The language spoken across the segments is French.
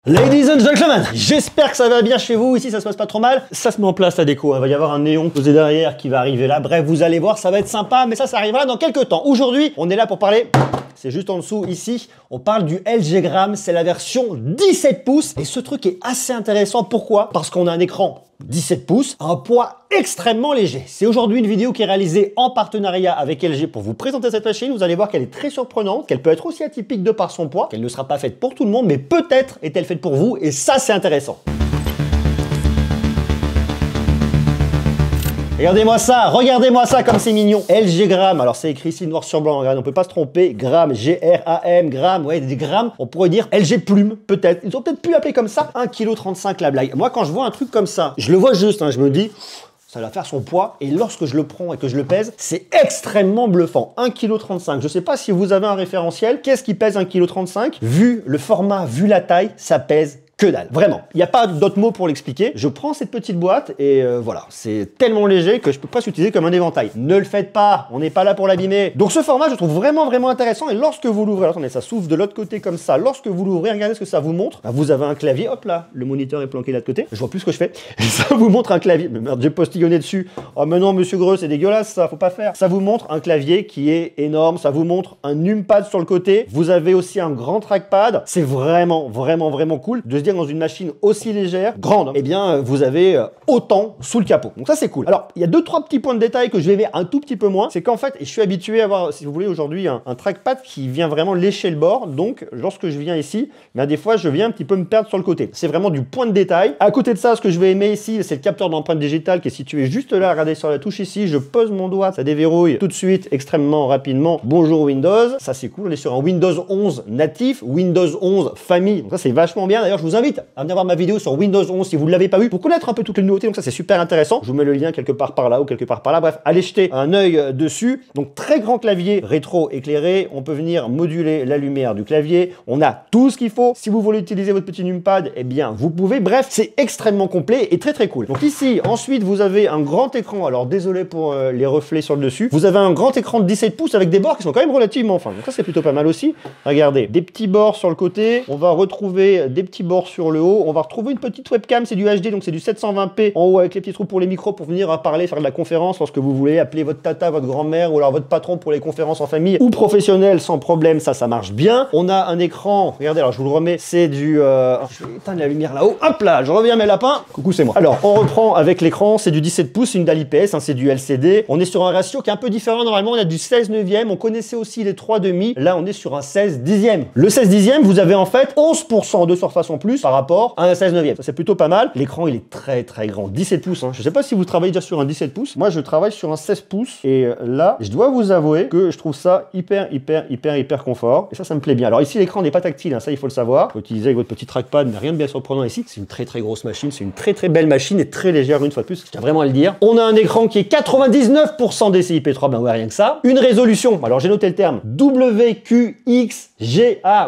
Ladies and gentlemen, j'espère que ça va bien chez vous. Ici, ça se passe pas trop mal. Ça se met en place la déco. Il va y avoir un néon posé derrière qui va arriver là. Bref, vous allez voir, ça va être sympa, mais ça arrivera dans quelques temps. Aujourd'hui, on est là pour parler. C'est juste en dessous, ici, on parle du LG Gram. C'est la version 17 pouces. Et ce truc est assez intéressant. Pourquoi? Parce qu'on a un écran 17 pouces, un poids extrêmement léger. C'est aujourd'hui une vidéo qui est réalisée en partenariat avec LG pour vous présenter cette machine. Vous allez voir qu'elle est très surprenante, qu'elle peut être aussi atypique de par son poids, qu'elle ne sera pas faite pour tout le monde, mais peut-être est-elle faite pour vous, et ça, c'est intéressant. Regardez-moi ça comme c'est mignon. LG Gram, alors c'est écrit ici noir sur blanc, regardez, on peut pas se tromper. Gram, G-R-A-M, Gram, ouais, des grammes. On pourrait dire LG Plume, peut-être. Ils ont peut-être pu l'appeler comme ça. 1,35 kg la blague. Moi, quand je vois un truc comme ça, je le vois juste, hein, je me dis, ça va faire son poids. Et lorsque je le prends et que je le pèse, c'est extrêmement bluffant. 1,35 kg. Je sais pas si vous avez un référentiel. Qu'est-ce qui pèse 1,35 kg? Vu le format, vu la taille, ça pèse que dalle, vraiment. Il n'y a pas d'autre mot pour l'expliquer. Je prends cette petite boîte et voilà, c'est tellement léger que je peux pas l'utiliser comme un éventail. Ne le faites pas, on n'est pas là pour l'abîmer. Donc ce format, je trouve vraiment intéressant. Et lorsque vous l'ouvrez, attendez, ça s'ouvre de l'autre côté comme ça. Lorsque vous l'ouvrez, regardez ce que ça vous montre. Vous avez un clavier, hop là, le moniteur est planqué là de côté. Je vois plus ce que je fais. Et ça vous montre un clavier. Mais merde, j'ai postillonné dessus. Oh mais non, monsieur Greux, c'est dégueulasse, ça, faut pas faire. Ça vous montre un clavier qui est énorme. Ça vous montre un numpad sur le côté. Vous avez aussi un grand trackpad. C'est vraiment cool de se dire dans une machine aussi légère, grande, eh bien, vous avez autant sous le capot. Donc ça, c'est cool. Alors, il y a 2-3 petits points de détail que je vais mettre un tout petit peu moins. C'est qu'en fait, et je suis habitué à avoir, si vous voulez, aujourd'hui, un trackpad qui vient vraiment lécher le bord. Donc, lorsque je viens ici, ben, des fois, je viens un petit peu me perdre sur le côté. C'est vraiment du point de détail. À côté de ça, ce que je vais aimer ici, c'est le capteur d'empreinte digitale qui est situé juste là. Regardez sur la touche ici. Je pose mon doigt, ça déverrouille tout de suite, extrêmement rapidement. Bonjour Windows. Ça, c'est cool. On est sur un Windows 11 natif, Windows 11 famille. Donc ça, c'est vachement bien. D'ailleurs, je vous invite à venir voir ma vidéo sur Windows 11 si vous ne l'avez pas vu pour connaître un peu toutes les nouveautés. Donc ça, c'est super intéressant. Je vous mets le lien quelque part par là ou quelque part par là. Bref, allez jeter un œil dessus. Donc très grand clavier rétro éclairé. On peut venir moduler la lumière du clavier. On a tout ce qu'il faut. Si vous voulez utiliser votre petit numpad, eh bien, vous pouvez. Bref, c'est extrêmement complet et très cool. Donc ici, ensuite, vous avez un grand écran. Alors désolé pour les reflets sur le dessus. Vous avez un grand écran de 17 pouces avec des bords qui sont quand même relativement fins. Donc ça, c'est plutôt pas mal aussi. Regardez, des petits bords sur le côté. On va retrouver des petits bords sur le haut. On va retrouver une petite webcam, c'est du HD, donc c'est du 720p en haut avec les petits trous pour les micros pour venir parler, faire de la conférence lorsque vous voulez appeler votre tata, votre grand-mère ou alors votre patron pour les conférences en famille ou professionnelles sans problème, ça marche bien. On a un écran, regardez, alors je vous le remets, c'est du... je vais éteindre la lumière là-haut, hop là, je reviens mes lapins, coucou c'est moi. Alors on reprend avec l'écran, c'est du 17 pouces, c'est une dalle IPS, hein, c'est du LCD. On est sur un ratio qui est un peu différent, normalement on a du 16/9, on connaissait aussi les 3/2, là on est sur un 16/10. Le 16/10, vous avez en fait 11% de surface en plus par rapport à un 16/9. Ça c'est plutôt pas mal. L'écran il est très grand, 17 pouces. Hein. Je sais pas si vous travaillez déjà sur un 17 pouces. Moi je travaille sur un 16 pouces et là je dois vous avouer que je trouve ça hyper confort et ça me plaît bien. Alors ici l'écran n'est pas tactile, hein, ça il faut le savoir. Vous pouvez utiliser avec votre petit trackpad, mais rien de bien surprenant ici. C'est une très grosse machine, c'est une très belle machine et très légère une fois de plus. Je tiens vraiment à le dire. On a un écran qui est 99% DCI-P3, ben ouais rien que ça. Une résolution, alors j'ai noté le terme WQXGA,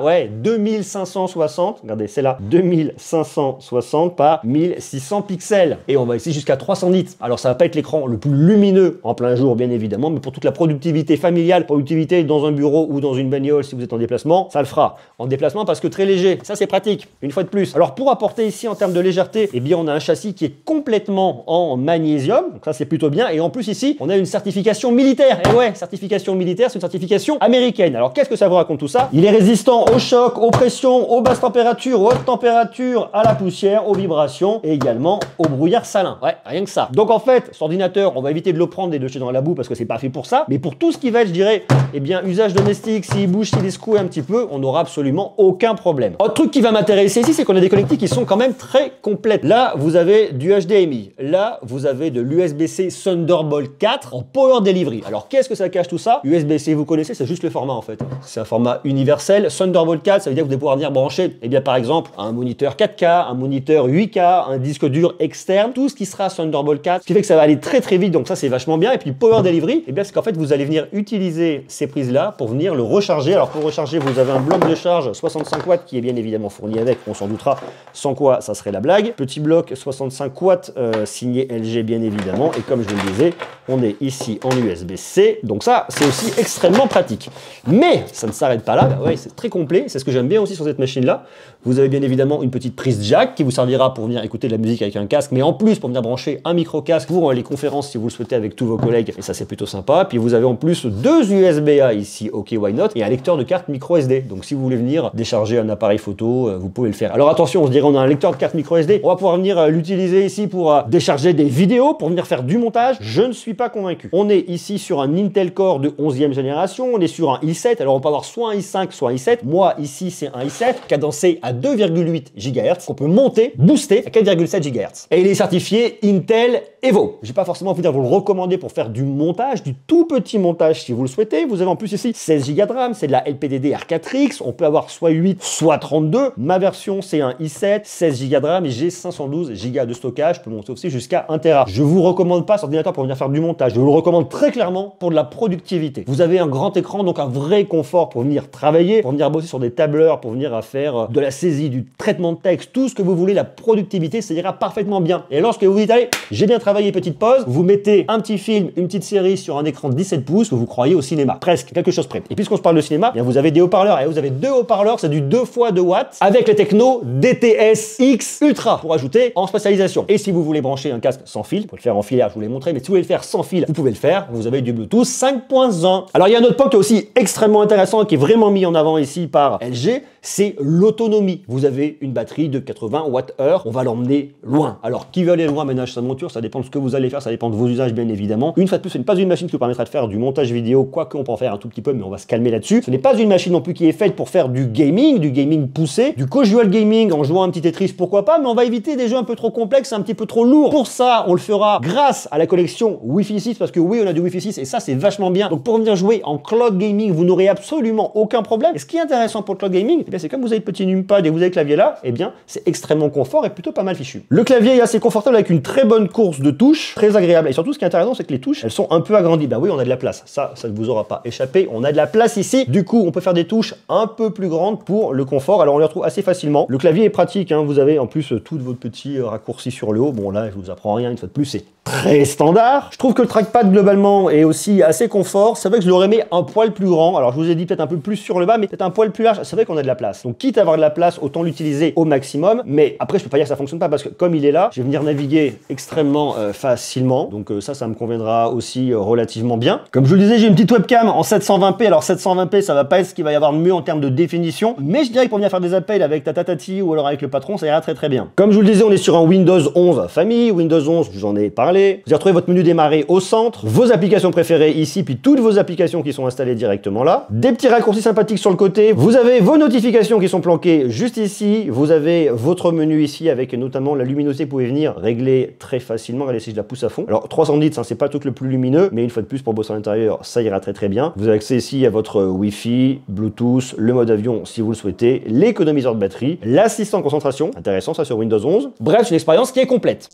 ouais 2560. Regardez c'est là 2560 par 1600 pixels et on va ici jusqu'à 300 nits. Alors ça va pas être l'écran le plus lumineux en plein jour bien évidemment, mais pour toute la productivité familiale, productivité dans un bureau ou dans une bagnole si vous êtes en déplacement, ça le fera. En déplacement parce que très léger, ça c'est pratique, une fois de plus. Alors pour apporter ici en termes de légèreté, eh bien on a un châssis qui est complètement en magnésium, donc ça c'est plutôt bien, et en plus ici on a une certification militaire. Et ouais, certification militaire, c'est une certification américaine. Alors qu'est-ce que ça vous raconte tout ça? Il est résistant au choc, aux pressions, aux basses températures, aux hautes températures, à la poussière, aux vibrations et également au brouillard salin. Ouais, rien que ça. Donc en fait, cet ordinateur, on va éviter de le prendre et de le jeter dans la boue parce que c'est pas fait pour ça. Mais pour tout ce qui va être, je dirais, eh bien, usage domestique, s'il bouge, s'il est secoué un petit peu, on n'aura absolument aucun problème. Autre truc qui va m'intéresser ici, c'est qu'on a des connectiques qui sont quand même très complètes. Là, vous avez du HDMI. Là, vous avez de l'USB-C Thunderbolt 4 en Power Delivery. Alors qu'est-ce que ça cache tout ça? USB-C, vous connaissez, c'est juste le format en fait. C'est un format universel. Thunderbolt 4, ça veut dire que vous allez pouvoir venir brancher, eh bien, par exemple, un moniteur 4K, un moniteur 8K, un disque dur externe, tout ce qui sera Thunderbolt 4, ce qui fait que ça va aller très vite, donc ça c'est vachement bien. Et puis Power Delivery, eh bien c'est qu'en fait vous allez venir utiliser ces prises là pour venir le recharger. Alors pour recharger, vous avez un bloc de charge 65 watts qui est bien évidemment fourni avec, on s'en doutera, sans quoi ça serait la blague. Petit bloc 65 watts signé LG bien évidemment, et comme je vous le disais, on est ici en USB-C, donc ça c'est aussi extrêmement pratique. Mais ça ne s'arrête pas là, bah ouais, c'est très complet, c'est ce que j'aime bien aussi sur cette machine là. Vous avez bien évidemment évidemment une petite prise jack qui vous servira pour venir écouter de la musique avec un casque, mais en plus pour venir brancher un micro-casque pour les conférences si vous le souhaitez avec tous vos collègues, et ça c'est plutôt sympa. Puis vous avez en plus deux USB-A ici, ok why not, et un lecteur de carte micro SD. Donc si vous voulez venir décharger un appareil photo, vous pouvez le faire. Alors attention, on se dirait on a un lecteur de carte micro SD, on va pouvoir venir l'utiliser ici pour décharger des vidéos, pour venir faire du montage. Je ne suis pas convaincu. On est ici sur un Intel Core de 11e génération, on est sur un i7, alors on peut avoir soit un i5, soit un i7. Moi ici c'est un i7 cadencé à 2,8 GHz qu'on peut monter, booster à 4,7 GHz. Et il est certifié Intel Evo. Je vais pas forcément venir vous le recommander pour faire du montage, du tout petit montage si vous le souhaitez. Vous avez en plus ici 16 Go de RAM, c'est de la LPDDR 4X, on peut avoir soit 8, soit 32. Ma version c'est un i7, 16 Go de RAM et j'ai 512 Go de stockage, je peux monter aussi jusqu'à 1 Tera. Je vous recommande pas cet ordinateur pour venir faire du montage, je vous le recommande très clairement pour de la productivité. Vous avez un grand écran, donc un vrai confort pour venir travailler, pour venir bosser sur des tableurs, pour venir faire de la saisie, du traitement de texte, tout ce que vous voulez, la productivité, ça ira parfaitement bien. Et lorsque vous dites, allez, j'ai bien travaillé, petite pause, vous mettez un petit film, une petite série sur un écran de 17 pouces que vous croyez au cinéma. Presque, quelque chose près. Et puisqu'on se parle de cinéma, bien vous avez des haut-parleurs, et vous avez deux haut-parleurs, c'est du 2 x 2 watts, avec les technos DTS X Ultra, pour ajouter en spatialisation. Et si vous voulez brancher un casque sans fil, vous pouvez le faire en filaire, je vous l'ai montré, mais si vous voulez le faire sans fil, vous pouvez le faire. Vous avez du Bluetooth 5.1. Alors il y a un autre point qui est aussi extrêmement intéressant, qui est vraiment mis en avant ici par LG, c'est l'autonomie. Vous avez une batterie de 80 Wh, on va l'emmener loin. Alors qui veut aller loin ménage sa monture, ça dépend de ce que vous allez faire, ça dépend de vos usages bien évidemment. Une fois de plus, ce n'est pas une machine qui vous permettra de faire du montage vidéo, quoique on peut en faire un tout petit peu, mais on va se calmer là-dessus. Ce n'est pas une machine non plus qui est faite pour faire du gaming poussé, du casual gaming en jouant un petit Tetris, pourquoi pas, mais on va éviter des jeux un peu trop complexes, un petit peu trop lourds. Pour ça, on le fera grâce à la collection Wi-Fi 6, parce que oui, on a du Wi-Fi 6 et ça c'est vachement bien. Donc pour venir jouer en cloud gaming, vous n'aurez absolument aucun problème. Et ce qui est intéressant pour le cloud gaming, eh bien c'est comme vous avez le petit numpad et vous avez le clavier là, eh bien c'est extrêmement confort et plutôt pas mal fichu. Le clavier est assez confortable avec une très bonne course de touches, très agréable. Et surtout ce qui est intéressant, c'est que les touches, elles sont un peu agrandies. Bah oui, on a de la place. Ça ne vous aura pas échappé. On a de la place ici. Du coup, on peut faire des touches un peu plus grandes pour le confort. Alors on les retrouve assez facilement. Le clavier est pratique, hein. Vous avez en plus tout votre petit raccourci sur le haut. Bon là, je vous apprends rien une fois de plus, c'est très standard. Je trouve que le trackpad globalement est aussi assez confort. C'est vrai que je l'aurais mis un poil plus grand. Alors je vous ai dit peut-être un peu plus sur le bas, mais peut-être un poil plus large. C'est vrai qu'on a de la place. Donc quitte à avoir de la place, autant l'utiliser au maximum. Mais après, je peux pas dire que ça fonctionne pas parce que comme il est là, je vais venir naviguer extrêmement facilement. Donc ça me conviendra aussi relativement bien. Comme je vous le disais, j'ai une petite webcam en 720p. Alors 720p, ça va pas être ce qu'il va y avoir de mieux en termes de définition, mais je dirais que pour venir faire des appels avec ta tatati ou alors avec le patron, ça ira très très bien. Comme je vous le disais, on est sur un Windows 11 famille. Windows 11, j'en ai parlé. Vous allez retrouver votre menu démarrer au centre, vos applications préférées ici, puis toutes vos applications qui sont installées directement là. Des petits raccourcis sympathiques sur le côté. Vous avez vos notifications qui sont planquées juste ici. Vous avez votre menu ici avec notamment la luminosité que vous pouvez venir régler très facilement. Regardez si je la pousse à fond. Alors 310, hein, c'est pas le truc le plus lumineux, mais une fois de plus pour bosser à l'intérieur, ça ira très très bien. Vous avez accès ici à votre Wi-Fi, Bluetooth, le mode avion si vous le souhaitez, l'économiseur de batterie, l'assistant de concentration, intéressant ça sur Windows 11. Bref, c'est une expérience qui est complète.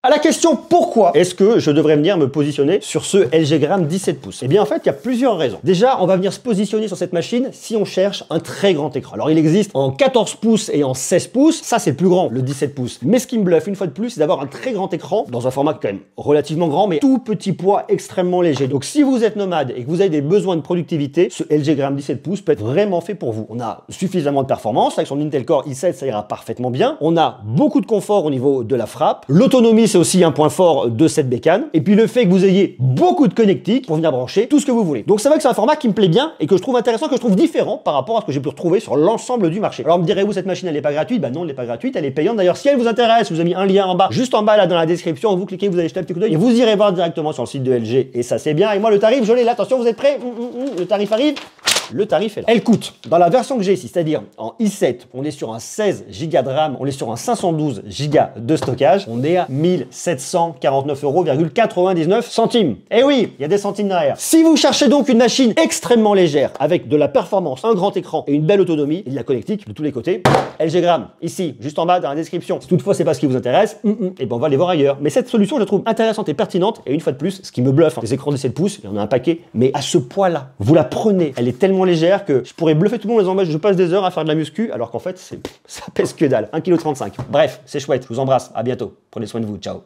À la question pourquoi est-ce que je devrais venir me positionner sur ce LG Gram 17 pouces? Eh bien en fait il y a plusieurs raisons. Déjà on va venir se positionner sur cette machine si on cherche un très grand écran. Alors il existe en 14 pouces et en 16 pouces, ça c'est le plus grand, le 17 pouces. Mais ce qui me bluffe une fois de plus c'est d'avoir un très grand écran dans un format quand même relativement grand mais tout petit poids extrêmement léger. Donc si vous êtes nomade et que vous avez des besoins de productivité, ce LG Gram 17 pouces peut être vraiment fait pour vous. On a suffisamment de performance, avec son Intel Core i7 ça ira parfaitement bien. On a beaucoup de confort au niveau de la frappe. L'autonomie c'est aussi un point fort de cette bécane. Et puis le fait que vous ayez beaucoup de connectiques pour venir brancher tout ce que vous voulez. Donc c'est vrai que c'est un format qui me plaît bien et que je trouve intéressant, que je trouve différent par rapport à ce que j'ai pu retrouver sur l'ensemble du marché. Alors me direz-vous cette machine elle n'est pas gratuite? Bah non, elle n'est pas gratuite, elle est payante. D'ailleurs si elle vous intéresse, je vous ai mis un lien en bas, juste en bas là dans la description, vous cliquez, vous allez jeter un petit coup d'œil et vous irez voir directement sur le site de LG et ça c'est bien. Et moi le tarif je l'ai là, attention vous êtes prêts? Le tarif arrive. Le tarif est là. Elle coûte, dans la version que j'ai ici, c'est-à-dire en i7, on est sur un 16 Go de RAM, on est sur un 512 Go de stockage, on est à 1749,99 €. Eh oui, il y a des centimes derrière. Si vous cherchez donc une machine extrêmement légère, avec de la performance, un grand écran et une belle autonomie, et de la connectique de tous les côtés, LG Gram, ici, juste en bas dans la description. Si toutefois c'est pas ce qui vous intéresse, et ben on va aller voir ailleurs. Mais cette solution, je la trouve intéressante et pertinente, et une fois de plus, ce qui me bluffe, les écrans de 17 pouces, il y en a un paquet, mais à ce poids-là, vous la prenez, elle est tellement légère que je pourrais bluffer tout le monde en disant je passe des heures à faire de la muscu alors qu'en fait ça pèse que dalle, 1,35 kg. Bref, c'est chouette, je vous embrasse, à bientôt, prenez soin de vous, ciao.